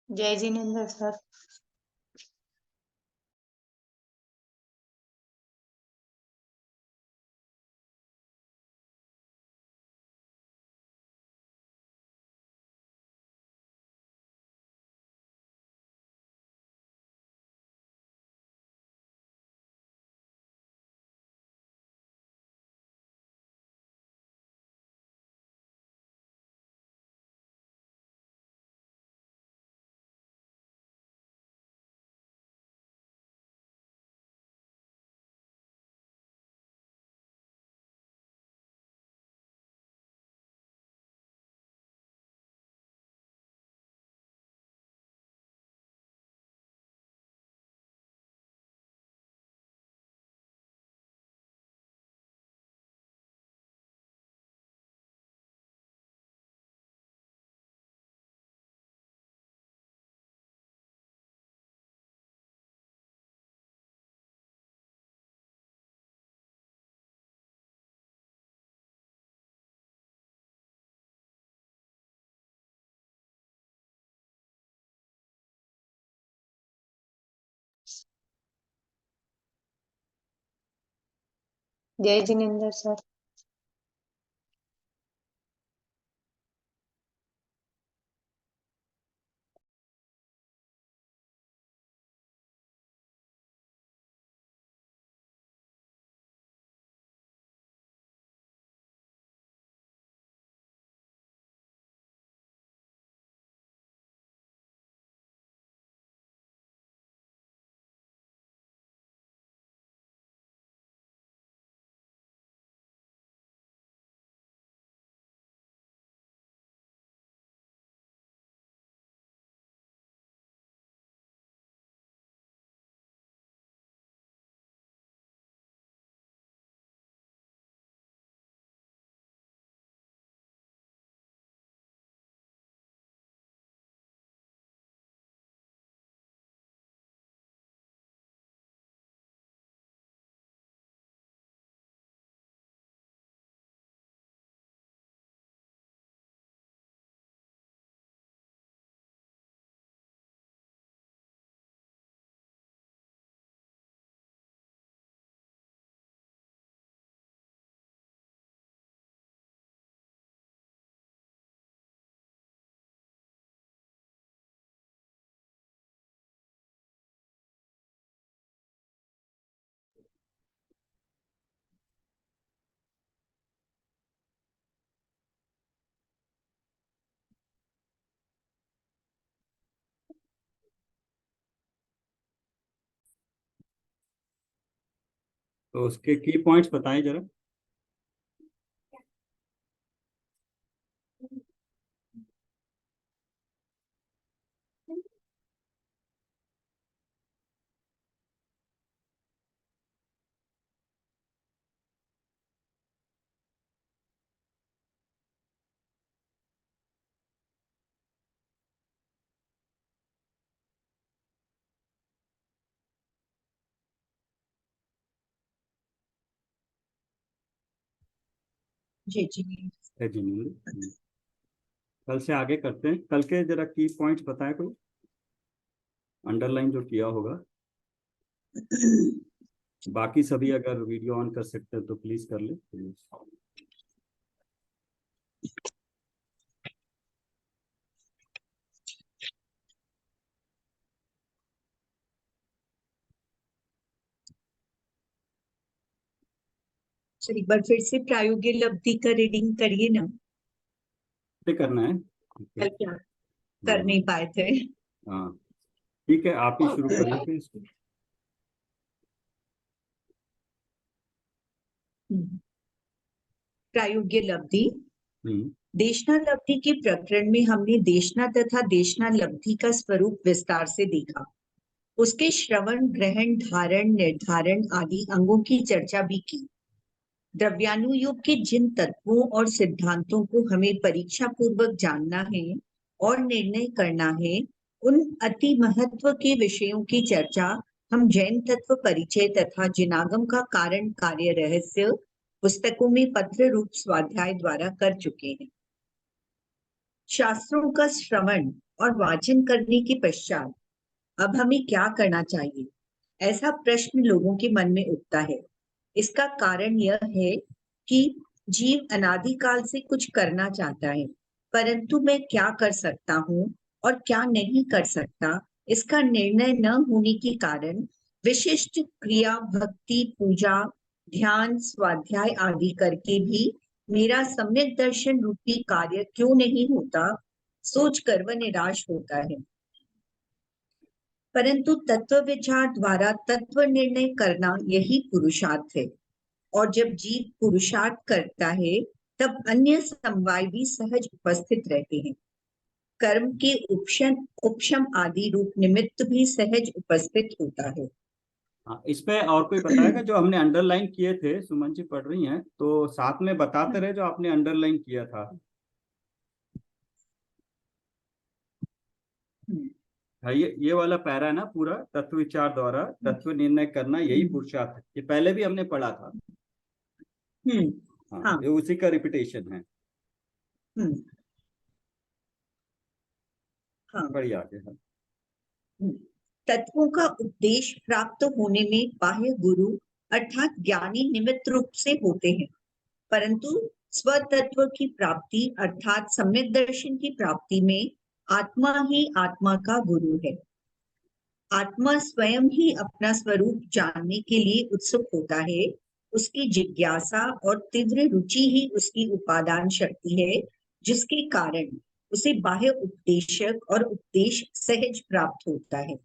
जय जिनेन्द्र सर। जय जिनेन्द्र सर। तो उसके की पॉइंट्स बताएं जरा। जी जी। है जी नहीं। कल से आगे करते हैं। कल के जरा की पॉइंट्स बताएं कोई, अंडरलाइन जो किया होगा। बाकी सभी अगर वीडियो ऑन कर सकते हैं तो प्लीज कर ले। सर एक बार फिर से प्रायोगिक लब्धि का रीडिंग करिए ना। करना है। कल क्या कर नहीं पाए थे। हाँ ठीक है, आप ही शुरू कर लेते हैं इसको। प्रायोगिक लब्धि। हम्म। देशना लब्धि के प्रकरण में हमने देशना तथा देशना लब्धि का स्वरूप विस्तार से देखा। उसके श्रवण, ग्रहण, धारण, निर्धारण आदि अंगों की चर्चा भी की। द्रव्यानुयोग के जिन तत्वों और सिद्धांतों को हमें परीक्षा पूर्वक जानना है और निर्णय करना है, उन अति महत्व के विषयों की चर्चा हम जैन तत्व परिचय तथा जिनागम का कारण कार्य रहस्य पुस्तकों में पत्र रूप स्वाध्याय द्वारा कर चुके हैं। शास्त्रों का श्रवण और वाचन करने के पश्चात अब हमें क्या करना चाहिए, ऐसा प्रश्न लोगों के मन में उठता है। इसका कारण यह है कि जीव अनादिकाल से कुछ करना चाहता है, परंतु मैं क्या कर सकता हूँ और क्या नहीं कर सकता, इसका निर्णय न होने के कारण विशिष्ट क्रिया, भक्ति, पूजा, ध्यान, स्वाध्याय आदि करके भी मेरा सम्यक दर्शन रूपी कार्य क्यों नहीं होता, सोचकर वह निराश होता है। परंतु तत्व विचार द्वारा तत्व निर्णय करना यही पुरुषार्थ है, और जब जीव पुरुषार्थ करता है तब अन्य समवाय भी सहज उपस्थित रहते हैं। कर्म के उपशम आदि रूप निमित्त भी सहज उपस्थित होता है। हाँ, इस पे और कोई बताएगा? जो हमने अंडरलाइन किए थे, सुमन जी पढ़ रही हैं तो साथ में बताते रहे जो आपने अंडरलाइन किया था। हाँ, ये वाला पैरा है ना पूरा, तत्व विचार द्वारा तत्व निर्णय करना यही पुरुषार्थ है। ये पहले भी हमने पढ़ा था। हाँ, हाँ। ये उसी का रिपीटेशन है। हाँ। बढ़िया आगे। हाँ, तत्वों का उपदेश प्राप्त होने में बाह्य गुरु अर्थात ज्ञानी निमित्त रूप से होते हैं, परंतु स्वतत्व की प्राप्ति अर्थात सम्यक दर्शन की प्राप्ति में आत्मा ही आत्मा का गुरु है। आत्मा स्वयं ही अपना स्वरूप जानने के लिए उत्सुक होता है। उसकी जिज्ञासा और तीव्र रुचि ही उसकी उपादान शक्ति है, जिसके कारण उसे बाह्य उपदेशक और उपदेश सहज प्राप्त होता है।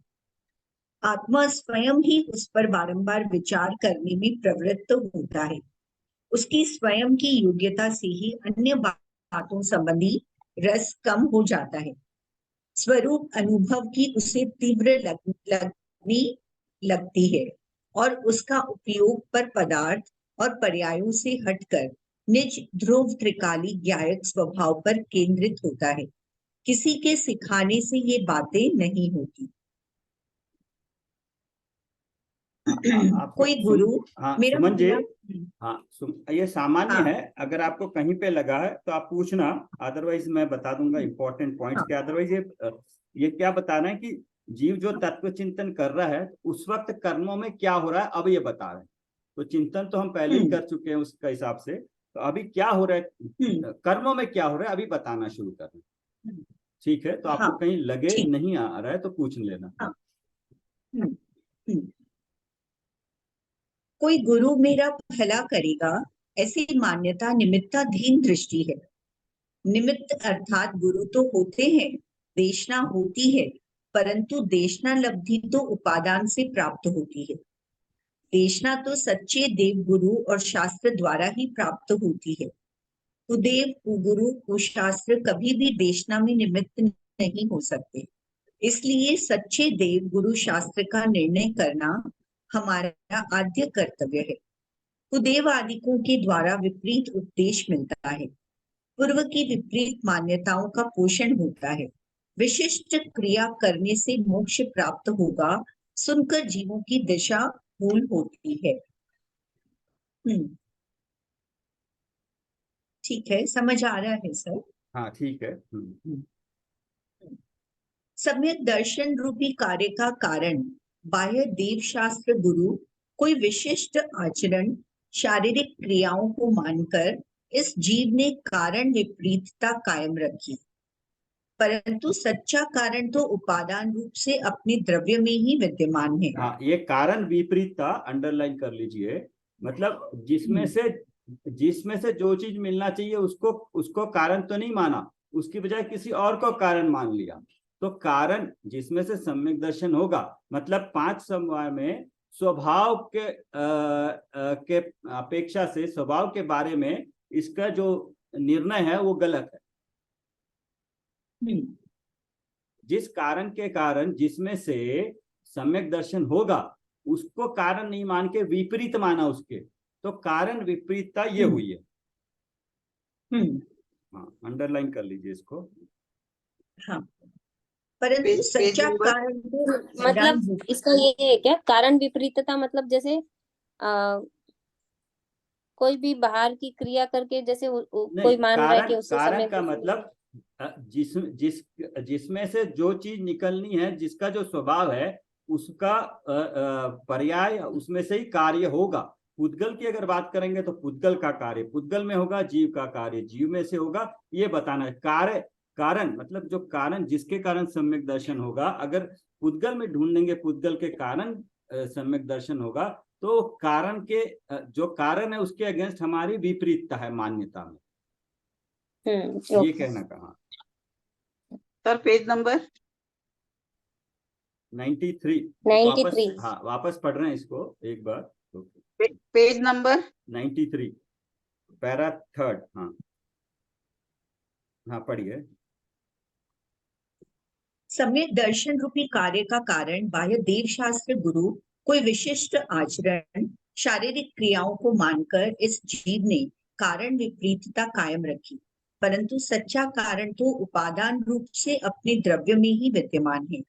आत्मा स्वयं ही उस पर बारंबार विचार करने में प्रवृत्त होता है। उसकी स्वयं की योग्यता से ही अन्य बातों संबंधी रस कम हो जाता है। स्वरूप अनुभव की उसे तीव्र लगनी लगती है और उसका उपयोग पर पदार्थ और पर्यायों से हटकर निज ध्रुव त्रिकाली ज्ञायक स्वभाव पर केंद्रित होता है। किसी के सिखाने से ये बातें नहीं होती। कोई गुरु हाँ मेरा सुमन जी, मतलब हाँ ये सामान्य हाँ। है। अगर आपको कहीं पे लगा है तो आप पूछना, अदरवाइज मैं बता दूंगा इंपॉर्टेंट पॉइंट्स के। अदरवाइज ये क्या बता रहे हैं कि जीव जो तत्व चिंतन कर रहा है उस वक्त कर्मों में क्या हो रहा है, अब ये बता रहे हैं। तो चिंतन तो हम पहले ही कर चुके हैं उसका हिसाब से, तो अभी क्या हो रहा है, कर्मों में क्या हो रहा है अभी बताना शुरू कर रहे हैं। ठीक है, तो आपको हाँ, कहीं लगे ठीक। नहीं आ रहा है तो पूछ लेना। हाँ। कोई गुरु मेरा भला करेगा, ऐसी मान्यता निमित्ताधीन दृष्टि है। निमित्त अर्थात गुरु तो होते हैं, देशना होती है, परंतु देशना लब्धि तो उपादान से प्राप्त होती है। देशना तो सच्चे देव गुरु और शास्त्र द्वारा ही प्राप्त होती है। कुदेव, कुगुरु, कुशास्त्र कभी भी देशना में निमित्त नहीं हो सकते। इसलिए सच्चे देव गुरु शास्त्र का निर्णय करना हमारा आद्य कर्तव्य है। कुदेव आदिकों के द्वारा विपरीत उपदेश मिलता है, पूर्व की विपरीत मान्यताओं का पोषण होता है। विशिष्ट क्रिया करने से मोक्ष प्राप्त होगा, सुनकर जीवों की दिशा भूल होती है। ठीक है, समझ आ रहा है सर? हाँ ठीक है। सम्यक दर्शन रूपी कार्य का कारण बाह्य देव शास्त्र गुरु कोई विशिष्ट आचरण, शारीरिक क्रियाओं को मानकर इस जीव ने कारण विपरीतता कायम रखी, परंतु सच्चा कारण तो उपादान रूप से अपने द्रव्य में ही विद्यमान है। हाँ, ये कारण विपरीतता अंडरलाइन कर लीजिए। मतलब जिसमें से जो चीज मिलना चाहिए उसको कारण तो नहीं माना, उसकी बजाय किसी और को कारण मान लिया। तो कारण जिसमें से सम्यक दर्शन होगा, मतलब 5 समवाय में स्वभाव के अपेक्षा से स्वभाव के बारे में इसका जो निर्णय है वो गलत है। जिस कारण के कारण जिसमें से सम्यक दर्शन होगा उसको कारण नहीं मान के विपरीत माना उसके, तो कारण विपरीतता ये हुई है। हाँ, अंडरलाइन कर लीजिए इसको। हाँ, परंतु सच्चा कारण तो मतलब इसका ये है क्या, कारण विपरीतता मतलब जैसे कोई भी बाहर की क्रिया करके जैसे कोई मान रहा है कि उससे कारण सम्यक का मतलब जिस जिस जिसमें से जो चीज निकलनी है, जिसका जो स्वभाव है, उसका पर्याय उसमें से ही कार्य होगा। पुद्गल की अगर बात करेंगे तो पुद्गल का कार्य पुद्गल में होगा, जीव का कार्य जीव में से होगा। ये बताना है। कार्य कारण मतलब जो कारण, जिसके कारण सम्यक दर्शन होगा। अगर पुद्गल में ढूंढेंगे पुद्गल के कारण सम्यक दर्शन होगा, तो कारण के जो कारण है उसके अगेंस्ट हमारी विपरीतता है मान्यता में। ये ओके। कहना कहा। Sir page number 93। 93। हाँ, वापस पढ़ रहे हैं इसको एक बार। Page number 93 para 3। हाँ हाँ, पढ़िए। सम्यक दर्शन रूपी कार्य का कारण बाह्य देव शास्त्र गुरु कोई विशिष्ट आचरण शारीरिक क्रियाओं को मानकर इस जीव ने कारण विपरीतता कायम रखी, परंतु सच्चा कारण तो उपादान रूप से अपने द्रव्य में ही विद्यमान है।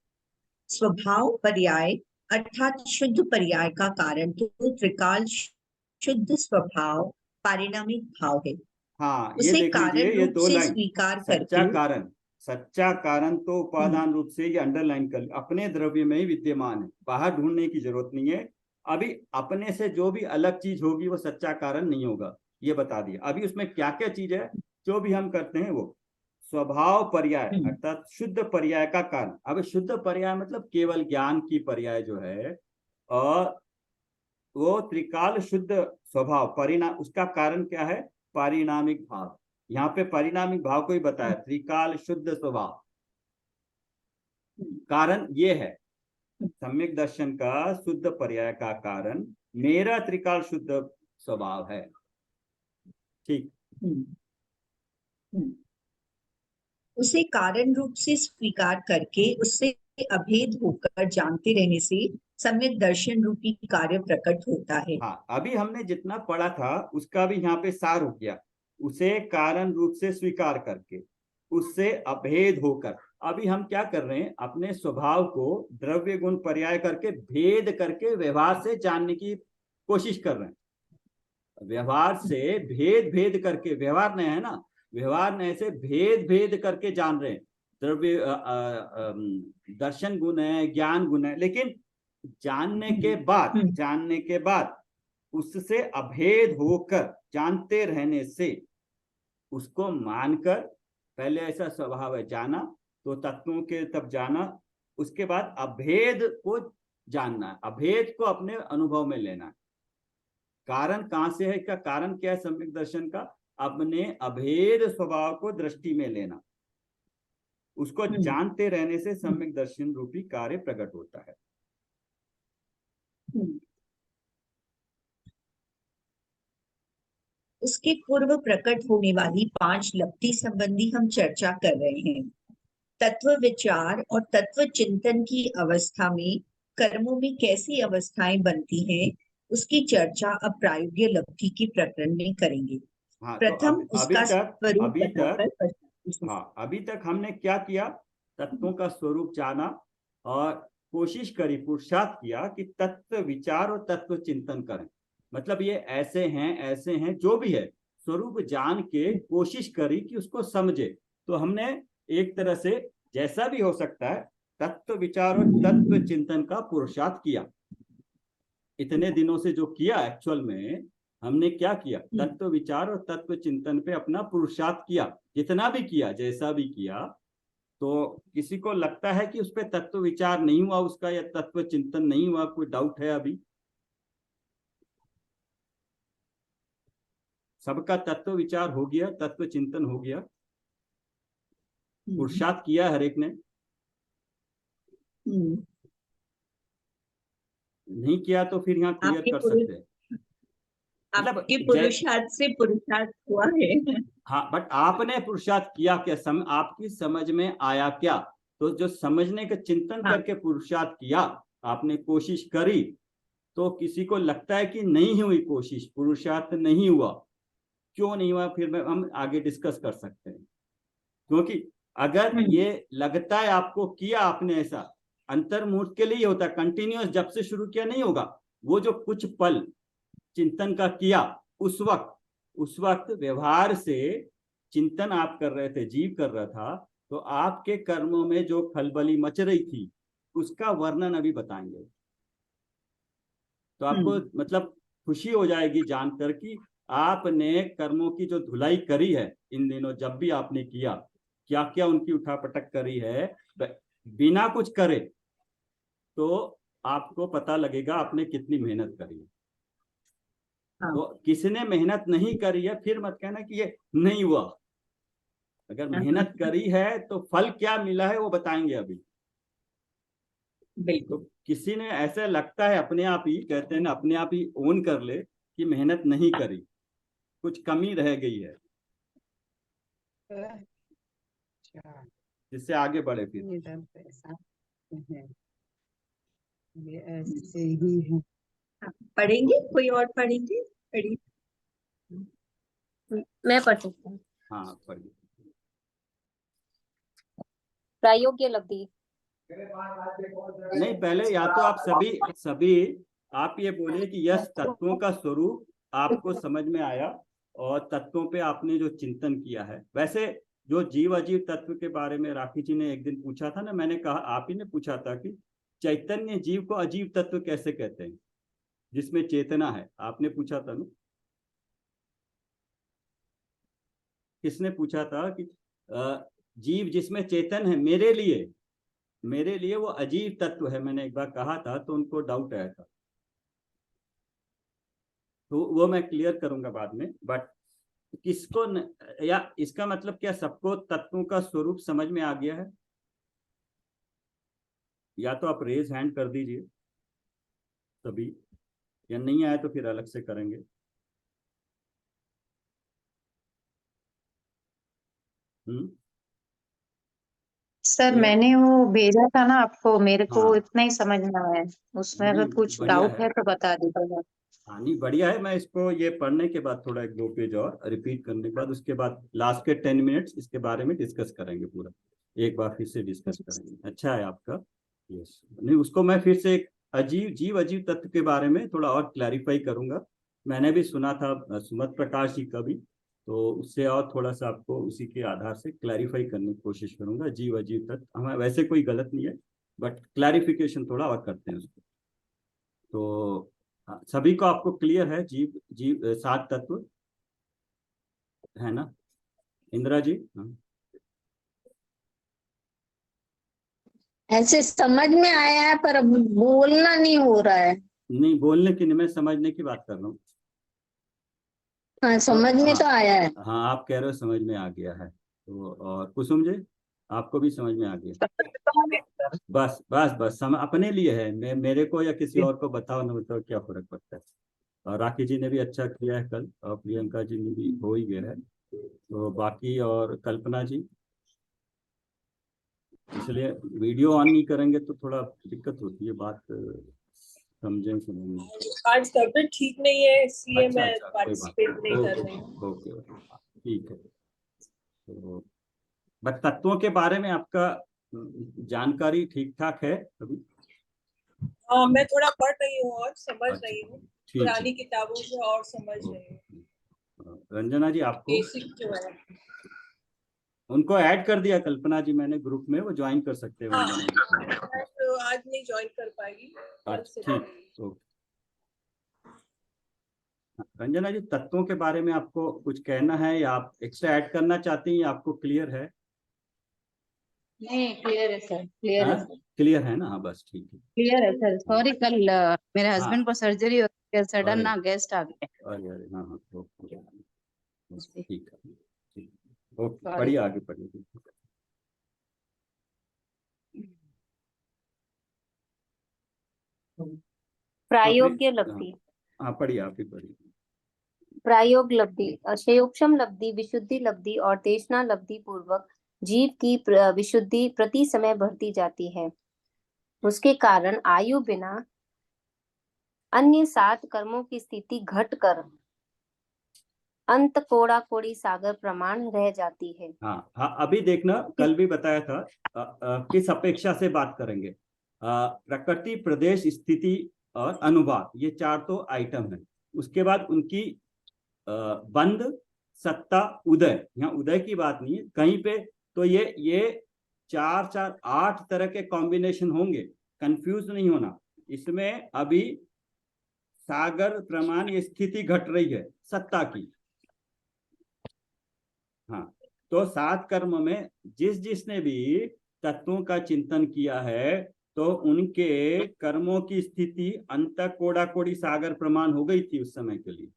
स्वभाव पर्याय अर्थात शुद्ध पर्याय का कारण तो त्रिकाल शुद्ध स्वभाव पारिणामिक भाव है। हाँ, ये उसे देख लीजिए, कारण ये रूप 2 से लाइन। स्वीकार सच्चा करके कारण, सच्चा कारण तो उपादान रूप से, ये अंडरलाइन कर, अपने द्रव्य में ही विद्यमान है, बाहर ढूंढने की जरूरत नहीं है। अभी अपने से जो भी अलग चीज होगी वो सच्चा कारण नहीं होगा, ये बता दिया। अभी उसमें क्या क्या चीज है जो भी हम करते हैं वो स्वभाव पर्याय अर्थात शुद्ध पर्याय का कारण। अब शुद्ध पर्याय मतलब केवल ज्ञान की पर्याय जो है, और वो त्रिकाल शुद्ध स्वभाव परिणाम, उसका कारण क्या है? पारिणामिक भाव। यहाँ पे पारिणामिक भाव को ही बताया, त्रिकाल शुद्ध स्वभाव। कारण ये है सम्यक दर्शन का शुद्ध पर्याय का कारण मेरा त्रिकाल शुद्ध स्वभाव है। ठीक। उसे कारण रूप से स्वीकार करके उससे अभेद होकर जानते रहने से सम्यक दर्शन रूपी कार्य प्रकट होता है। हाँ, अभी हमने जितना पढ़ा था उसका भी यहाँ पे सार हो गया। उसे कारण रूप से स्वीकार करके, उससे अभेद होकर। अभी हम क्या कर रहे हैं? अपने स्वभाव को द्रव्य गुण पर्याय करके भेद करके व्यवहार से जानने की कोशिश कर रहे हैं। व्यवहार से भेद करके, व्यवहार नहीं है ना, व्यवहार नहीं से भेद करके जान रहे हैं। द्रव्य दर्शन गुण है, ज्ञान गुण है, लेकिन जानने के बाद उससे अभेद होकर जानते रहने से, उसको मानकर, पहले ऐसा स्वभाव है, जाना तो तत्वों के तब जाना, उसके बाद अभेद को जानना है, अभेद को अपने अनुभव में लेना है। कारण कहां से है? इसका कारण क्या है सम्यक दर्शन का? अपने अभेद स्वभाव को दृष्टि में लेना, उसको जानते रहने से सम्यक दर्शन रूपी कार्य प्रकट होता है। उसके पूर्व प्रकट होने वाली 5 लब्धि संबंधी हम चर्चा कर रहे हैं। तत्व विचार और तत्व चिंतन की अवस्था में कर्मों में कैसी अवस्थाएं बनती हैं, उसकी चर्चा अब प्रायोग्य लब्धि के प्रकरण में करेंगे। हाँ, प्रथम तो उसका स्वरूप बताकर अभी तक हमने क्या किया? तत्वों का स्वरूप जाना और कोशिश करी, पुरुषार्थ किया कि तत्व विचार और तत्व चिंतन करें। मतलब ये ऐसे हैं जो भी है, स्वरूप जान के कोशिश करी कि उसको समझे। तो हमने एक तरह से जैसा भी हो सकता है तत्व विचार और तत्व चिंतन का पुरुषार्थ किया। इतने दिनों से जो किया, एक्चुअल में हमने क्या किया? तत्व विचार और तत्व चिंतन पे अपना पुरुषार्थ किया। जितना भी किया, जैसा भी किया, तो किसी को लगता है कि उस पर तत्व विचार नहीं हुआ उसका, या तत्व चिंतन नहीं हुआ, कोई डाउट है? अभी सबका तत्व विचार हो गया, तत्व चिंतन हो गया, पुरुषार्थ किया हर एक ने। नहीं किया तो फिर यहाँ क्लियर कर सकते हैं। मतलब आपके पुरुषार्थ से पुरुषार्थ हुआ है। हाँ, बट आपने पुरुषार्थ किया क्या? आपकी समझ में आया क्या? तो जो समझने का चिंतन करके पुरुषार्थ किया, आपने कोशिश करी, तो किसी को लगता है कि नहीं हुई कोशिश, पुरुषार्थ नहीं हुआ, क्यों नहीं हुआ, फिर हम आगे डिस्कस कर सकते हैं। क्योंकि अगर ये लगता है आपको किया आपने, ऐसा अंतर्मुख के लिए होता है, कंटिन्यूअस जब से शुरू किया नहीं होगा। वो जो कुछ पल चिंतन का किया, उस वक्त व्यवहार से चिंतन आप कर रहे थे, जीव कर रहा था, तो आपके कर्मों में जो खलबली मच रही थी उसका वर्णन अभी बताएंगे। तो आपको मतलब खुशी हो जाएगी जानकर कि आपने कर्मों की जो धुलाई करी है इन दिनों, जब भी आपने किया, क्या क्या उनकी उठापटक करी है, बिना कुछ करे, तो आपको पता लगेगा आपने कितनी मेहनत करी है। हाँ। तो किसने मेहनत नहीं करी है फिर मत कहना कि ये नहीं हुआ। अगर मेहनत करी है तो फल क्या मिला है वो बताएंगे अभी। बिल्कुल। तो किसी ने ऐसा लगता है, अपने आप ही कहते हैं ना, अपने आप ही ओन कर ले कि मेहनत नहीं करी, कुछ कमी रह गई है, जिससे आगे बढ़े फिर। ये ऐसे ही है। पढ़ेंगे, कोई और पढ़ेंगे? पढ़िए। मैं पढ़ सकता हूँ। हाँ पढ़िए। प्रायोग्य लब्धि। नहीं, पहले या तो आप सभी आप ये बोले कि यस, तत्वों का स्वरूप आपको समझ में आया और तत्वों पे आपने जो चिंतन किया है। वैसे जो जीव अजीव तत्व के बारे में राखी जी ने एक दिन पूछा था ना, मैंने कहा, आप ही ने पूछा था कि चैतन्य जीव को अजीव तत्व कैसे कहते हैं जिसमें चेतना है, आपने पूछा था ना। किसने पूछा था कि जीव जिसमें चेतन है, मेरे लिए वो अजीब तत्व है, मैंने एक बार कहा था, तो उनको डाउट आया था। तो वो मैं क्लियर करूंगा बाद में। बट किसको या इसका मतलब क्या सबको तत्वों का स्वरूप समझ में आ गया है? या तो आप रेज हैंड कर दीजिए सभी, या नहीं आया तो फिर अलग से करेंगे। सर या- मैंने वो भेजा था ना आपको, मेरे को हाँ इतना ही समझ में आया। उसमें नहीं, अगर कुछ बढ़िया डाउट है। है तो बता दीजिएगा। हाँ नहीं, बढ़िया है। मैं इसको ये पढ़ने के बाद थोड़ा एक दो पेज और रिपीट करने के बाद उसके बाद लास्ट के 10 मिनट्स इसके बारे में डिस्कस करेंगे, पूरा एक बार फिर से डिस्कस करेंगे। अच्छा है आपका। यस, नहीं उसको मैं फिर से एक जीव अजीव तत्व के बारे में थोड़ा और क्लैरिफाई करूंगा। मैंने भी सुना था सुमत प्रकाश जी का भी, तो उससे और थोड़ा सा आपको उसी के आधार से क्लैरिफाई करने की कोशिश करूंगा। जीव अजीव तत्व हमें वैसे कोई गलत नहीं है, बट क्लैरिफिकेशन थोड़ा और करते हैं उसको। तो सभी को आपको क्लियर है जीव जीव सात तत्व है ना? इंदिरा जी? हाँ। ऐसे समझ में आया है पर अब बोलना नहीं हो रहा है। नहीं बोलने की नहीं, मैं समझने की बात कर रहा हूँ। हाँ, समझ में हाँ तो आया है। हाँ, आप कह रहे हो समझ में आ गया है, तो और कुसुम जी आपको भी समझ में आ गया? बस बस बस, अपने लिए है, मेरे को या किसी और को बताओ ना, बताओ क्या फर्क पड़ता है। और राखी जी ने भी अच्छा किया है कल, और प्रियंका जी ने भी हो ही गया है, तो बाकी और कल्पना जी, इसलिए वीडियो ऑन नहीं करेंगे तो थोड़ा दिक्कत होती है, बात समझें सुनेंगे। आज तबीयत ठीक नहीं है इसलिए अच्छा मैं अच्छा, कोई बात पार्टिसिपेट नहीं कर ओके रही हूँ। ओके ठीक है। तो बट तत्वों के बारे में आपका जानकारी ठीक ठाक है अभी? हाँ, मैं थोड़ा पढ़ रही हूँ और समझ अच्छा रही हूँ, ठीक पुरानी है। किताबों से और समझ रही हूँ, रंजना जी आपको? बेसिक जो है। उनको ऐड कर दिया कल्पना जी मैंने ग्रुप में, वो ज्वाइन कर सकते हैं हाँ, रंजना जी। मैं तो आज नहीं ज्वाइन कर पाएगी, कल अच्छा से ठीक, करूंगी। ओके। रंजना जी, तत्वों के बारे में आपको कुछ कहना है या आप एक्स्ट्रा ऐड करना चाहती हैं, या आपको क्लियर है? नहीं, क्लियर है सर, क्लियर है सर, क्लियर है ना? हाँ बस ठीक है। क्लियर है सर। सॉरी, कल मेरे हाँ हस्बैंड को सर्जरी हो गई, सडन अरे ना गेस्ट आ गए। अरे अरे, हाँ हाँ ओके, ठीक है ठीक है, ओके सॉरी। पढ़िए आगे पढ़िए। प्रायोग्य लब्धि। हाँ पढ़िए, आप ही पढ़िए। प्रायोग लब्धि, संयोक्षम लब्धि, विशुद्धि लब्धि और देशना लब्धि पूर्वक जीव की विशुद्धि प्रति समय बढ़ती जाती है। उसके कारण आयु बिना अन्य 7 कर्मों की स्थिति घटकर अंत कोड़ा कोड़ी सागर प्रमाण रह जाती है। हाँ हाँ, अभी देखना, कल भी बताया था किस अपेक्षा से बात करेंगे। प्रकृति, प्रदेश, स्थिति और अनुवाद, ये 4 तो आइटम है। उसके बाद उनकी बंद सत्ता उदय, यहाँ उदय की बात नहीं है कहीं पे, तो ये 4 4 8 तरह के कॉम्बिनेशन होंगे, कंफ्यूज नहीं होना। इसमें अभी सागर प्रमाण ये स्थिति घट रही है सत्ता की। हाँ, तो 7 कर्म में जिसने भी तत्वों का चिंतन किया है तो उनके कर्मों की स्थिति अंत कोड़ा कोड़ी सागर प्रमाण हो गई थी उस समय के लिए।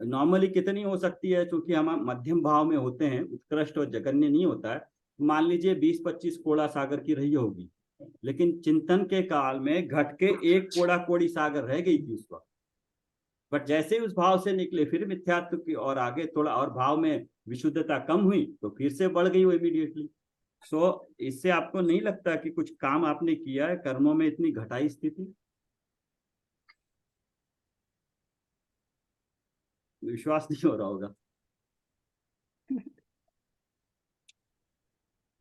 नॉर्मली कितनी हो सकती है, क्योंकि हम मध्यम भाव में होते हैं, उत्कृष्ट और जघन्य नहीं होता है। मान लीजिए 20-25 कोड़ा सागर की रही होगी, लेकिन चिंतन के काल में घट के 1 कोड़ा कोड़ी सागर रह गई थी उस वक्त। बट जैसे ही उस भाव से निकले फिर मिथ्यात्व की और आगे थोड़ा और भाव में विशुद्धता कम हुई तो फिर से बढ़ गई वो इमीडिएटली। सो इससे आपको नहीं लगता कि कुछ काम आपने किया है, कर्मों में इतनी घटाई स्थिति? विश्वास नहीं हो रहा होगा।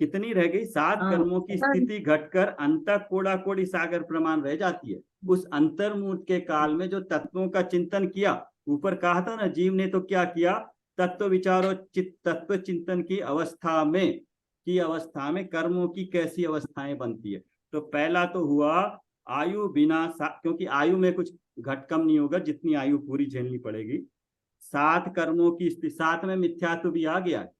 कितनी रह गई? 7 कर्मों की स्थिति घटकर अंत कोड़ा कोड़ी सागर प्रमाण रह जाती है। उस अंतर्मुहूर्त के काल में जो तत्वों का चिंतन किया, ऊपर कहा था ना, जीव ने तो क्या किया, तत्व विचारो तत्व चिंतन की अवस्था में कर्मों की कैसी अवस्थाएं बनती है। तो पहला तो हुआ आयु बिना, क्योंकि आयु में कुछ घट कम नहीं होगा, जितनी आयु पूरी झेलनी पड़ेगी। 7 कर्मों की स्थिति, 7 में मिथ्यात्व भी आ गया है,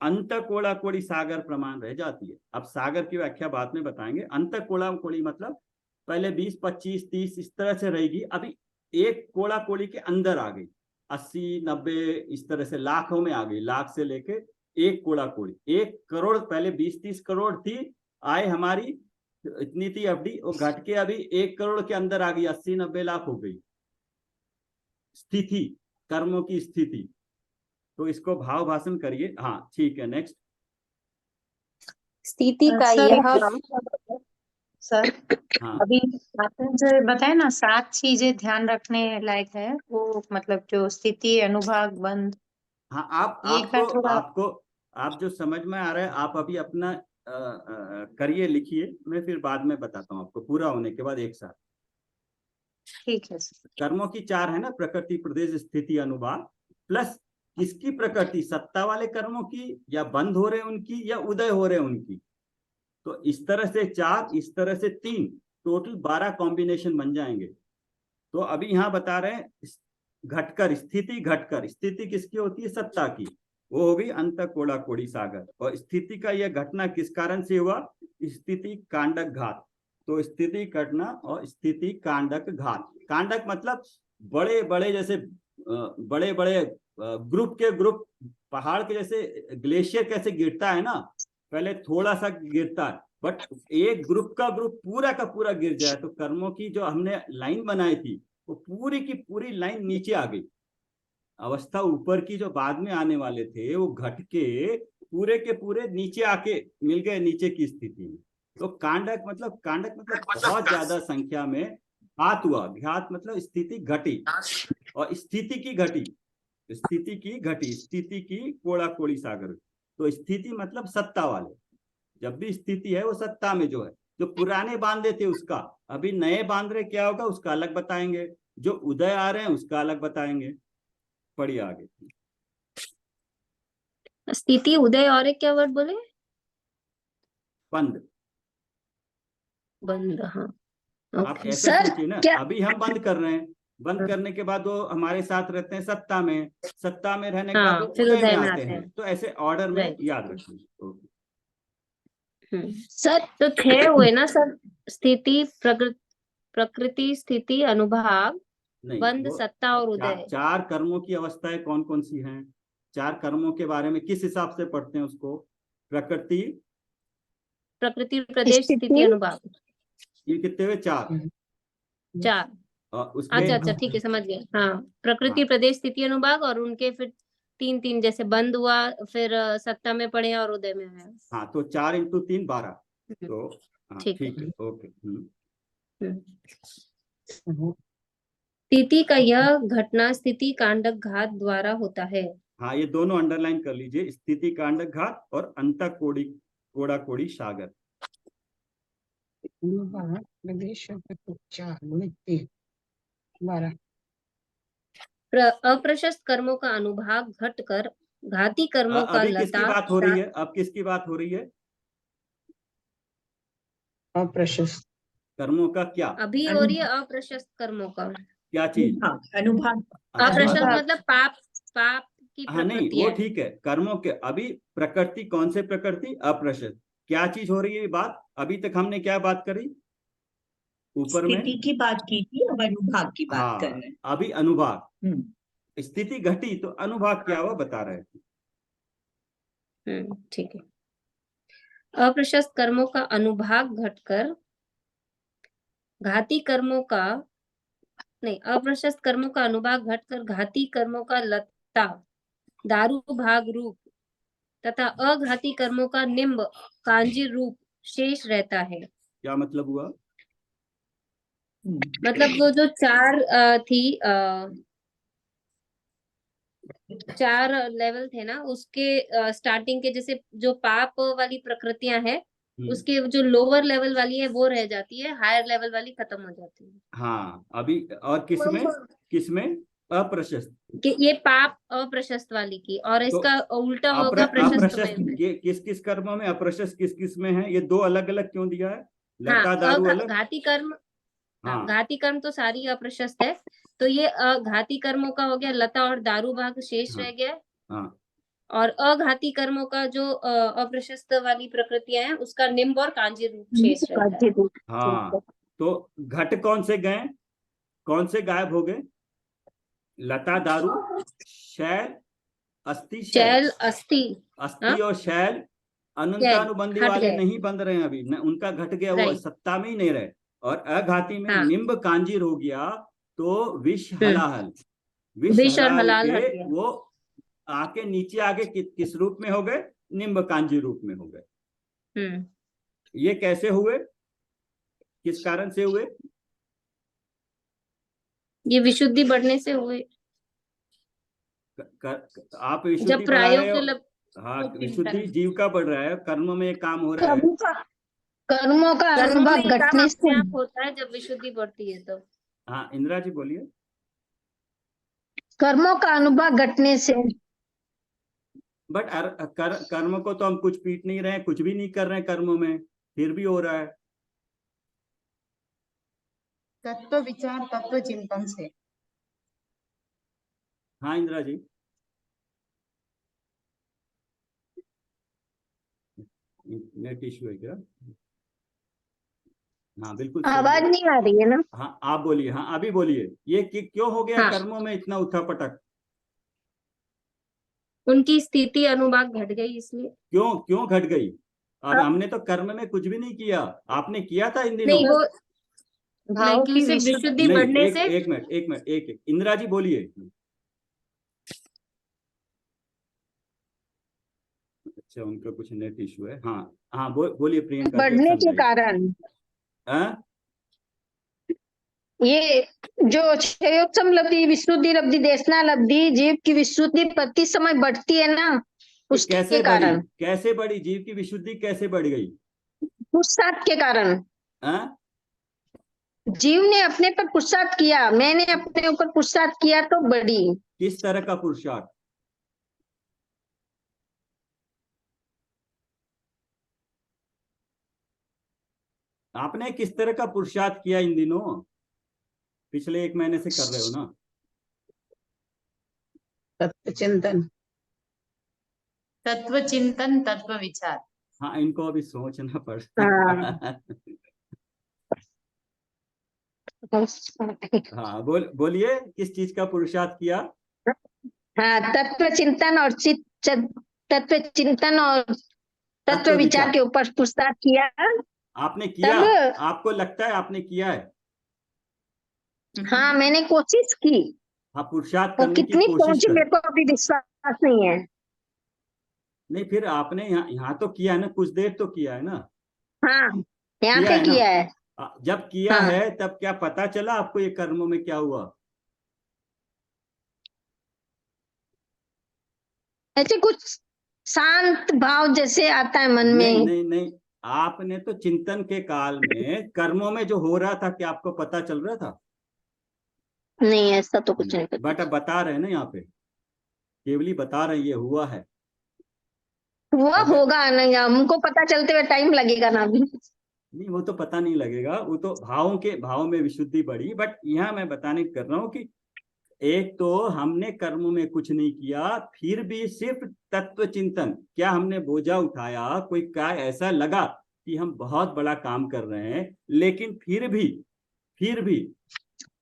अंत कोड़ा कोड़ी सागर प्रमाण रह जाती है। अब सागर की व्याख्या बाद में बताएंगे। अंत कोड़ा कोड़ी मतलब पहले 20 25 30 इस तरह से रहेगी, अभी 1 कोड़ा कोड़ी के अंदर आ गई, 80 90 इस तरह से लाखों में आ गई, लाख से लेके 1 कोड़ा कोड़ी, 1 करोड़। पहले 20-30 करोड़ थी आय हमारी, इतनी थी एफडी, वो घट के अभी 1 करोड़ के अंदर आ गई, 80 90 लाख हो गई स्थिति, कर्मों की स्थिति। तो इसको भाव भाषण करिए। हाँ ठीक है, नेक्स्ट। स्थिति का सर यह सर हाँ अभी आपने जो बताया ना 7 चीजें ध्यान रखने लायक है, वो मतलब जो स्थिति, अनुभाग, बंध, हाँ, ये का थोड़ा आप जो समझ में आ रहा है आप अभी अपना करिए, लिखिए, मैं फिर बाद में बताता हूँ आपको पूरा होने के बाद एक साथ। ठीक है सर। कर्मों की 4 है ना, प्रकृति, प्रदेश, स्थिति, अनुभाग, प्लस किसकी प्रकृति, सत्ता वाले कर्मों की, या बंद हो रहे उनकी, या उदय हो रहे उनकी। तो इस तरह से 4, इस तरह से 3, टोटल 12 कॉम्बिनेशन बन जाएंगे। तो अभी यहाँ बता रहे हैं घटकर, स्थिति किसकी होती है, सत्ता की, वो होगी अंत कोड़ा कोड़ी सागर। और स्थिति का यह घटना किस कारण से हुआ, स्थिति कांडक घात। तो स्थिति घटना और स्थिति कांडक घात। कांडक मतलब बड़े बड़े, जैसे बड़े बड़े ग्रुप के ग्रुप, पहाड़ के जैसे ग्लेशियर कैसे गिरता है ना, पहले थोड़ा सा गिरता है, बट एक ग्रुप का ग्रुप पूरा का पूरा गिर जाए। तो कर्मों की जो हमने लाइन बनाई थी वो पूरी की पूरी लाइन नीचे आ गई। अवस्था ऊपर की जो बाद में आने वाले थे वो घट के पूरे नीचे आके मिल गए, नीचे की स्थिति में। तो कांडक मतलब बहुत ज्यादा संख्या में घात हुआ। घात मतलब स्थिति घटी, और स्थिति की कोड़ा कोड़ी सागर। तो स्थिति मतलब सत्ता वाले, जब भी स्थिति है वो सत्ता में जो है, जो पुराने बांधे थे उसका, अभी नए बांध रहे क्या होगा उसका अलग बताएंगे, जो उदय आ रहे हैं उसका अलग बताएंगे। पढ़िए आगे। स्थिति, उदय और एक क्या वर्ड बोले? बंद। बंद, हाँ। आप ओके। ऐसे सर, सोचिए ना, क्या- अभी हम बंद कर रहे हैं, बंद करने के बाद वो हमारे साथ रहते हैं सत्ता में, सत्ता में रहने के बाद हाँ, वो फिर उदय में उदय में आते आते हैं। हैं। तो ऐसे ऑर्डर में राइट। याद रखिए। ओके। सर तो 6 हुए ना सर? स्थिति, प्रकृति, स्थिति, अनुभाग, नहीं, बंद, वो सत्ता और उदय। 4 कर्मों की अवस्थाएं कौन कौन सी हैं? 4 कर्मों के बारे में किस हिसाब से पढ़ते हैं उसको? प्रकृति, प्रकृति, प्रदेश, स्थिति, स्थिति, अनुभाग। ये कितने हुए? 4। 4। और उसमें अच्छा अच्छा, ठीक है, समझ गए। हाँ, प्रकृति, हाँ, प्रदेश, स्थिति, अनुभाग, और उनके फिर 3 जैसे बंद हुआ, फिर सत्ता में पड़े और उदय में है। हाँ, तो 4 × 3 12। हम्म, तो हाँ ठीक है। ठीक है, ओके। स्थिति का यह घटना स्थिति कांडक घात द्वारा होता है। हाँ, ये दोनों अंडरलाइन कर लीजिए, स्थिति कांडक घात और अंत कोड़ा कोड़ी सागर। प्रदेश 4 12 अप्रशस्त कर्मों का अनुभाग घटकर घाती कर्मों का अभी किसकी लता बात हो रही है? अब किसकी बात हो रही है? अप्रशस्त कर्मों का क्या? अभी हो रही है अप्रशस्त कर्मों का। क्या चीज? अनुभाग अप्रशस्त हाँ, मतलब पाप पाप की हाँ नहीं वो प्रकृतियां। ठीक है, कर्मों के अभी प्रकृति कौन से प्रकृति? अप्रशस्त। क्या चीज हो रही है बात? अभी तक हमने क्या बात करी ऊपर में? स्थिति की बात की थी, अब अनुभाग की बात कर हाँ, रहे हैं। अभी अनुभाग। हम्म। स्थिति घटी तो अनुभाग क्या हुआ बता रहे थे। ठीक है। अप्रशस्त कर्मों का अनुभाग घटकर घाती कर्मों का नहीं, अप्रशस्त कर्मों का अनुभाग घटकर घाती कर्मों का लता दारू भाग रूप तथा अघाती कर्मों का निम्ब कांजी रूप शेष रहता है। क्या मतलब हुआ? मतलब वो जो चार चार लेवल थे ना, उसके स्टार्टिंग के जैसे जो पाप वाली प्रकृतियां हैं, उसके जो लोअर लेवल वाली है वो रह जाती है, हायर लेवल वाली खत्म हो जाती है। हाँ अभी और किसमें किसमें? अप्रशस्त। कि ये पाप अप्रशस्त वाली की, और तो इसका उल्टा होगा प्रशस्त अप्रशस्त में। किस किस कर्मों में, अप्रशस्त किस किस में है? ये दो अलग अलग क्यों दिया है? हाँ, लता दारू अलग। घाती कर्म। हाँ घाती कर्म तो सारी अप्रशस्त है, तो ये घाती कर्मों का हो गया लता और दारू भाग शेष हाँ रह गया। हाँ और अघाती कर्मों का जो अप्रशस्त वाली प्रकृतियां हैं, उसका निम्ब और कांजी रूप शेष रहता है। हाँ। तो घट कौन से गए, कौन से गायब हो गए? लता दारू, शैल, अस्थि शैल। शैल अस्थि। अस्थि और शैल अनंतानुबंधी हट वाले गए। नहीं बंध रहे हैं अभी न, उनका घट गया, वो राइट। सत्ता में ही नहीं रहे। और अघाती में हाँ। निम्ब कांजीर हो गया, तो विष हलाहल, विष और हलाहल हलाल के हट गया। वो आके नीचे आगे किस रूप में हो गए? निम्ब कांजी रूप में हो गए। ये कैसे हुए, किस कारण से हुए? ये विशुद्धि बढ़ने से हुए। आप जब विशुद्धि बढ़ा रहे हो। हाँ विशुद्धि जीव का बढ़ रहा है, कर्म में एक काम हो रहा है। कर्मों का कर्मों में अनुभव ये काम घटने से अपने आप होता है जब विशुद्धि बढ़ती है तो। हाँ इंदिरा जी बोलिए। कर्मों का अनुभव घटने से बट कर्म को तो हम कुछ पीट नहीं रहे हैं, कुछ भी नहीं कर रहे हैं कर्मों में, फिर भी हो रहा है। तत्व विचार तत्व चिंतन से। हाँ इंदिरा जी। नेट इश्यू है क्या? हाँ बिल्कुल सही आवाज है। नहीं आ रही है ना? हाँ आप बोलिए, हाँ अभी बोलिए, ये क्यों हो गया हाँ। कर्मों में इतना उठापटक? उनकी स्थिति अनुभाग घट गई इसलिए। क्यों क्यों घट गई? अब हमने तो कर्म में कुछ भी नहीं किया, आपने किया था इन दिनों। नहीं वो भाव की सिर्फ विशुद्धि नहीं, बढ़ने से। एक मिनट एक इंदिरा जी बोलिए। अच्छा उनका कुछ नेट इशू है। हाँ हाँ बोलिए प्रियंका जी, बढ़ने अब के समझाइए। कारण हाँ? ये जो क्षयोत्सम लब्धि, विशुद्धि लब्धि, देशना लब्धि, जीव की विशुद्धि प्रति समय बढ़ती है ना, ये उसके कैसे बढ़ी, कारण, कैसे बढ़ी? जीव की विशुद्धि कैसे बढ़ गई? पुरुषार्थ के कारण। हाँ? जीव ने अपने पर पुरुषार्थ किया, मैंने अपने ऊपर पुरुषार्थ किया तो बढ़ी। किस तरह का पुरुषार्थ? आपने किस तरह का पुरुषार्थ किया इन दिनों? पिछले 1 महीने से कर रहे हो ना? तत्व चिंतन, तत्व चिंतन, तत्व विचार। हाँ इनको अभी सोचना हाँ। पड़ता। हाँ बोलिए किस चीज का पुरुषार्थ किया? हाँ, तत्व चिंतन और तत्व चिंतन और तत्व विचार के ऊपर पुरुषार्थ किया। आपने किया? तब आपको लगता है आपने किया है? हाँ, मैंने कोशिश की। हाँ पुरुषार्थ वो करने की कितनी कोशिश पहुंची कर। मेरे को अभी विश्वास नहीं है। नहीं फिर आपने यहाँ तो किया है ना, कुछ देर तो किया है ना? हाँ, यहाँ किया पे है ना? किया है। जब किया हाँ। है तब क्या पता चला आपको ये कर्मों में क्या हुआ? ऐसे कुछ शांत भाव जैसे आता है मन नहीं में। नहीं नहीं, आपने तो चिंतन के काल में कर्मों में जो हो रहा था क्या आपको पता चल रहा था? नहीं, ऐसा तो कुछ नहीं पता। बट अब बता रहे हैं ना यहाँ पे, केवली बता रहे हैं ये हुआ है। हुआ अगर- होगा नहीं, हमको पता चलते हुए टाइम लगेगा ना अभी। नहीं वो तो पता नहीं लगेगा, वो तो भाव में विशुद्धि बढ़ी। बट यहाँ मैं बताने कर रहा हूँ कि एक तो हमने कर्म में कुछ नहीं किया, फिर भी सिर्फ तत्व चिंतन, क्या हमने बोझा उठाया, कोई क्या ऐसा लगा कि हम बहुत बड़ा काम कर रहे हैं, लेकिन फिर भी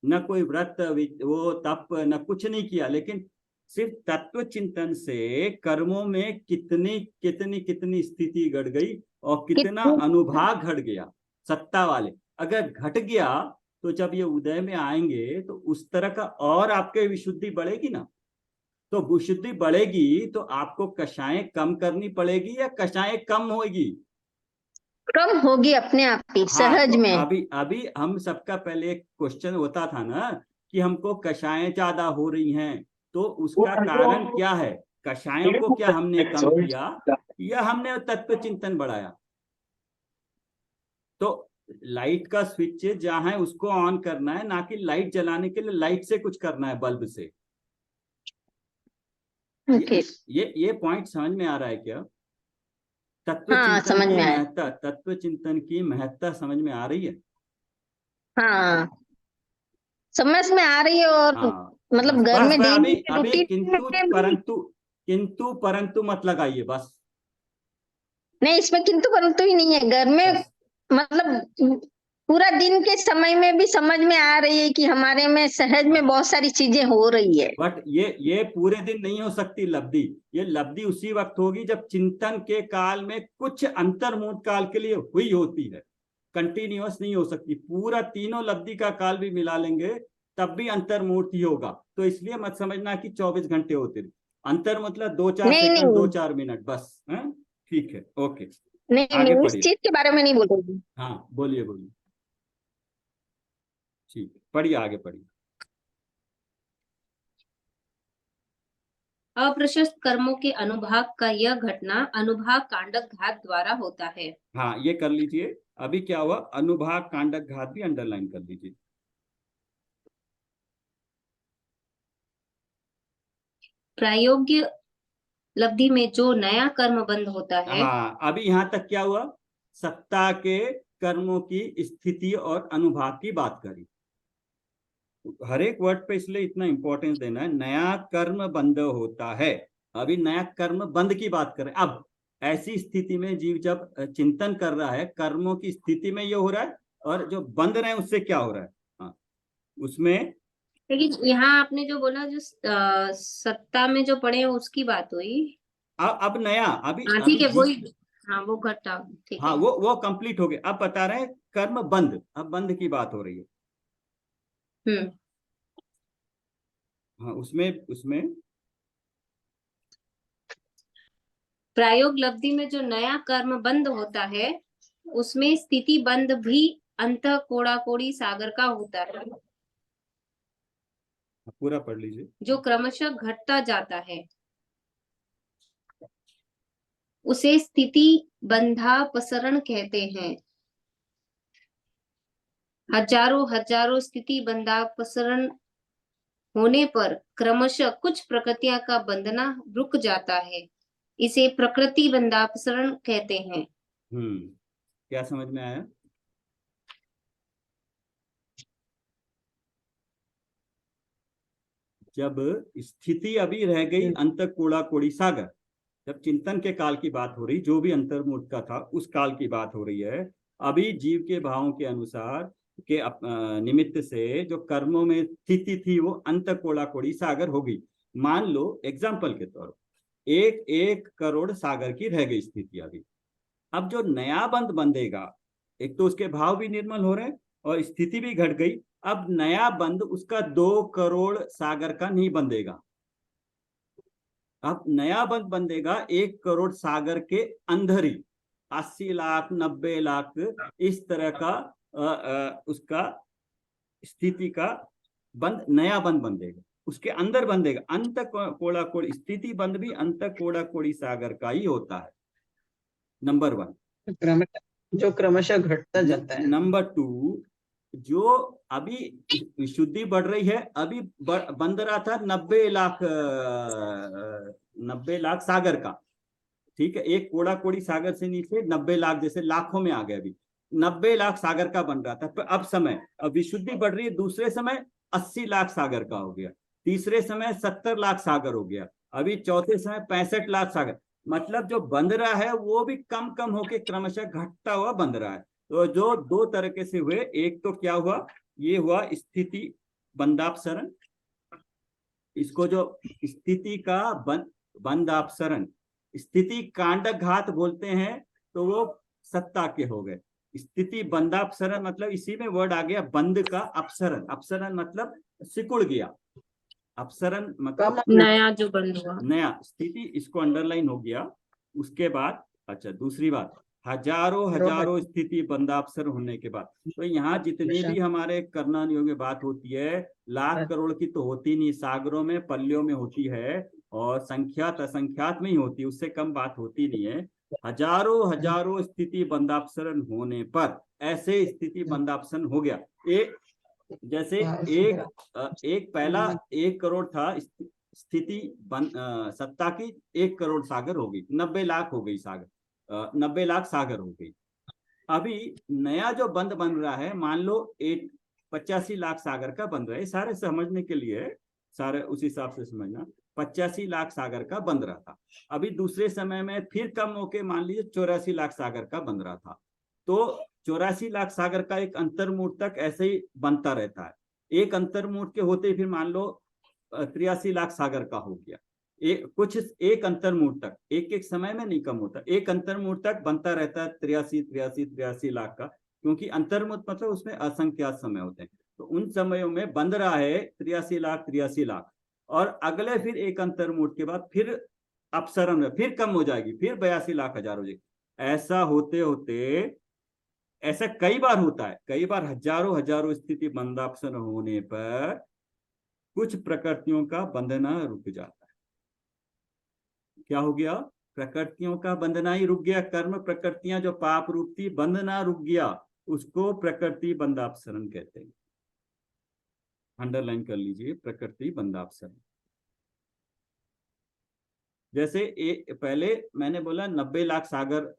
न कोई व्रत वो तप न कुछ नहीं किया, लेकिन सिर्फ तत्व चिंतन से कर्मों में कितनी कितनी कितनी स्थिति घट गई और कितना अनुभाग घट गया। सत्ता वाले अगर घट गया तो जब ये उदय में आएंगे तो उस तरह का और आपके विशुद्धि बढ़ेगी ना। तो विशुद्धि बढ़ेगी तो आपको कषायें कम करनी पड़ेगी या कषायें कम होगी? कम होगी अपने आप ही, हाँ, सहज तो में। अभी हम सबका पहले एक क्वेश्चन होता था ना कि हमको कषायें ज्यादा हो रही हैं, तो उसका कारण क्या है? कषायों को क्या हमने कम किया या हमने तत्व चिंतन बढ़ाया? तो लाइट का स्विच जहां है उसको ऑन करना है, ना कि लाइट जलाने के लिए लाइट से कुछ करना है, बल्ब से। ओके। ये पॉइंट समझ में आ रहा है क्या? हाँ, समझ में आया। तत्व चिंतन की महत्ता समझ में आ रही है? हाँ, समझ में आ रही है। और हाँ, मतलब बस घर बस में बस डेली अभी रूटीन किंतु परंतु मत लगाइए बस। नहीं, इसमें किंतु परंतु ही नहीं है। घर में बस मतलब पूरा दिन के समय में भी समझ में आ रही है कि हमारे में सहज में बहुत सारी चीजें हो रही है। बट ये पूरे दिन नहीं हो सकती लब्धि। ये लब्धि उसी वक्त होगी जब चिंतन के काल में कुछ अंतर्मुहूर्त काल के लिए हुई होती है, कंटिन्यूअस नहीं हो सकती। पूरा तीनों लब्धि का काल भी मिला लेंगे तब भी अंतर्मुहूर्त ही होगा। तो इसलिए मत समझना कि 24 घंटे होते हैं। अंतर मतलब 2-4 नहीं सेकंड, नहीं 2-4 मिनट बस। ठीक है, ओके, नहीं आगे नहीं, इस पढ़िए। चीज के बारे में नहीं बोलेगी। हाँ बोलिए बोलिए, ठीक है, पढ़िए, आगे पढ़िए। अप्रशस्त कर्मों के अनुभाग का यह घटना अनुभाग कांडक घात द्वारा होता है। हाँ, ये कर लीजिए। अभी क्या हुआ, अनुभाग कांडक घात भी अंडरलाइन कर लीजिए। प्रायोग्य लब्धि में जो नया कर्म बंध होता है। हाँ, अभी यहाँ तक क्या हुआ, सत्ता के कर्मों की स्थिति और अनुभाग की बात करी। हर एक वर्ड पे इसलिए इतना इंपॉर्टेंस देना है। नया कर्म बंध होता है, अभी नया कर्म बंद की बात करें। अब ऐसी स्थिति में जीव जब चिंतन कर रहा है, कर्मों की स्थिति में ये हो रहा है, और जो बंद रहे उससे क्या हो रहा है। हाँ, उसमें लेकिन यहाँ आपने जो बोला, जो सत्ता में जो पड़े हैं उसकी बात हुई। अब नया अभी हाँ अभी ठीक है, वही। हाँ वो घटा, ठीक हाँ है। वो कंप्लीट हो गया। अब बता रहे हैं कर्म बंद, अब बंद की बात हो रही है। हम्म। हाँ, उसमें उसमें प्रायोग लब्धि में जो नया कर्म बंद होता है उसमें स्थिति बंद भी अंतः कोड़ाकोड़ी सागर का होता है, पूरा पढ़ लीजिए। जो क्रमशः घटता जाता है। उसे स्थिति बंधापसरण कहते हैं। हजारों हजारों स्थिति बंधापसरण होने पर क्रमशः कुछ प्रकृतियां का बंधना रुक जाता है। इसे प्रकृति बंधापसरण कहते हैं। क्या समझ में आया? जब स्थिति अभी रह गई अंत कोड़ा कोड़ी सागर, जब चिंतन के काल की बात हो रही, जो भी अंतर्मुहूर्त का था उस काल की बात हो रही है। अभी जीव के भावों के अनुसार के निमित्त से जो कर्मों में स्थिति थी वो अंत कोड़ा कोड़ी सागर हो गई। मान लो एग्जाम्पल के तौर पर 1 करोड़ सागर की रह गई स्थिति अभी। अब जो नया बंद बंधेगा, एक तो उसके भाव भी निर्मल हो रहे हैं और स्थिति भी घट गई। अब नया बंद उसका 2 करोड़ सागर का नहीं बंधेगा। अब नया बंद बंधेगा 1 करोड़ सागर के अंदर ही, 80 लाख 90 लाख इस तरह का उसका स्थिति का बंद, नया बंद बंधेगा, उसके अंदर बंधेगा। अंत कोड़ा कोड़ी स्थिति बंद भी अंत कोड़ा कोड़ी सागर का ही होता है, नंबर 1। जो क्रमशः घटता जाता है। नंबर 2, जो अभी विशुद्धि बढ़ रही है, अभी बंद रहा था 90 लाख सागर का, ठीक है, एक कोड़ा कोड़ी सागर से नीचे 90 लाख, जैसे लाखों में आ गया, अभी 90 लाख सागर का बन रहा था। पर अब विशुद्धि बढ़ रही है, दूसरे समय 80 लाख सागर का हो गया, तीसरे समय 70 लाख सागर हो गया, अभी चौथे समय 65 लाख सागर। मतलब जो बंध रहा है वो भी कम कम होके क्रमशः घटता हुआ बंध रहा है। तो जो दो तरीके से हुए, एक तो क्या हुआ, ये हुआ स्थिति बंदापसरण, इसको जो स्थिति का बंदापसरण, स्थिति कांडघात बोलते हैं, तो वो सत्ता के हो गए। स्थिति बंदापसरण मतलब इसी में वर्ड आ गया बंद का अपसरण, अपसरण मतलब सिकुड़ गया, अपसरण मतलब नया जो बंद हुआ, नया। स्थिति इसको अंडरलाइन हो गया। उसके बाद अच्छा दूसरी बात, हजारों स्थिति बंदापसर होने के बाद, तो यहाँ जितनी भी हमारे करना नियोग बात होती है, लाख करोड़ की तो होती नहीं, सागरों में पल्लियों में होती है, और संख्यात असंख्यात में ही होती है, उससे कम बात होती नहीं है। हजारों स्थिति बंदापसरण होने पर ऐसे स्थिति बंदापसरण हो गया। जैसे एक पहला 1 करोड़ था स्थिति सत्ता की, 1 करोड़ सागर हो गई, 90 लाख हो गई सागर, 90 लाख सागर हो गई। अभी नया जो बंद बन रहा है, मान लो 85 लाख सागर का बन रहा है, सारे समझने के लिए, सारे उस हिसाब से समझना, 85 लाख सागर का बंद रहा था। अभी दूसरे समय में फिर कम होके मान लीजिए 84 लाख सागर का बन रहा था। तो 84 लाख सागर का एक अंतर्मूर्त तक ऐसे ही बनता रहता है। एक अंतर्मूर्त के होते ही फिर मान लो 83 लाख सागर का हो गया। एक अंतर्मूर्त तक, एक समय में नहीं कम होता, एक अंतर्मूर्त तक बनता रहता है 83 लाख का, क्योंकि अंतर्मूर्त मतलब उसमें असंख्यात समय होते हैं। तो उन समयों में बंद रहा है 83 लाख, और अगले फिर एक अंतर्मूर्त के बाद फिर अपसरण में फिर कम हो जाएगी, फिर 82 लाख हजार हो जाएगी। ऐसा होते होते ऐसा कई बार होता है, कई बार हजारों स्थिति बंदापसरण होने पर कुछ प्रकृतियों का बंधना रुक जाता है। क्या हो गया? प्रकृतियों का बंधना ही रुक गया। कर्म प्रकृतियां जो पाप रूप थी, बंधना रुक गया, उसको प्रकृति बंदापसरण कहते हैं। अंडरलाइन कर लीजिए, प्रकृति बंदापसरण। जैसे पहले मैंने बोला 90 लाख सागर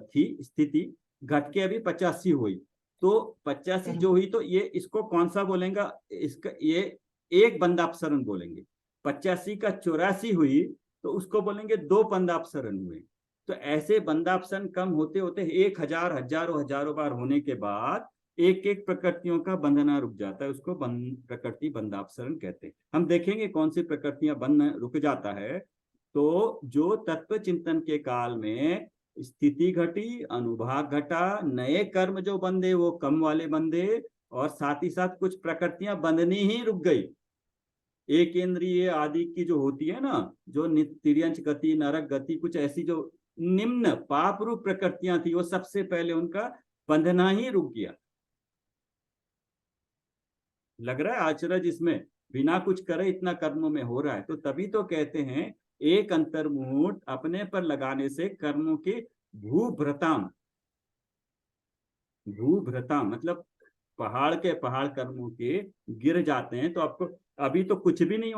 थी स्थिति, घट के अभी 85 हुई, तो 85 जो हुई तो ये इसको कौन सा बोलेंगे? इसका ये एक बंदापसरण बोलेंगे। 85 का 84 हुई तो उसको बोलेंगे 2 बंदापसरण हुए। तो ऐसे बंदापसरण कम होते होते 1000 हजारों बार होने के बाद एक प्रकृतियों का बंधना रुक जाता है, उसको प्रकृति बंदापसरण कहते हैं। हम देखेंगे कौन सी प्रकृतियां बंधना रुक जाता है। तो जो तत्व चिंतन के काल में स्थिति घटी, अनुभाग घटा, नए कर्म जो बंधे वो कम वाले बंधे, और साथ ही साथ कुछ प्रकृतियां बंधनी ही रुक गई। एक इंद्रिय आदि की जो होती है ना, जो तिर्यंच गति, नरक गति, कुछ ऐसी जो निम्न पाप रूप प्रकृतियां थी, वो सबसे पहले उनका बंधना ही रुक गया। लग रहा है आश्चर्य, इसमें बिना कुछ करे इतना कर्मों में हो रहा है। तो तभी तो कहते हैं एक अंतर्मुहूर्त अपने पर लगाने से कर्मों के भूभ्रताम मतलब पहाड़ के पहाड़ कर्मों के गिर जाते हैं। तो आपको अभी तो कुछ भी नहीं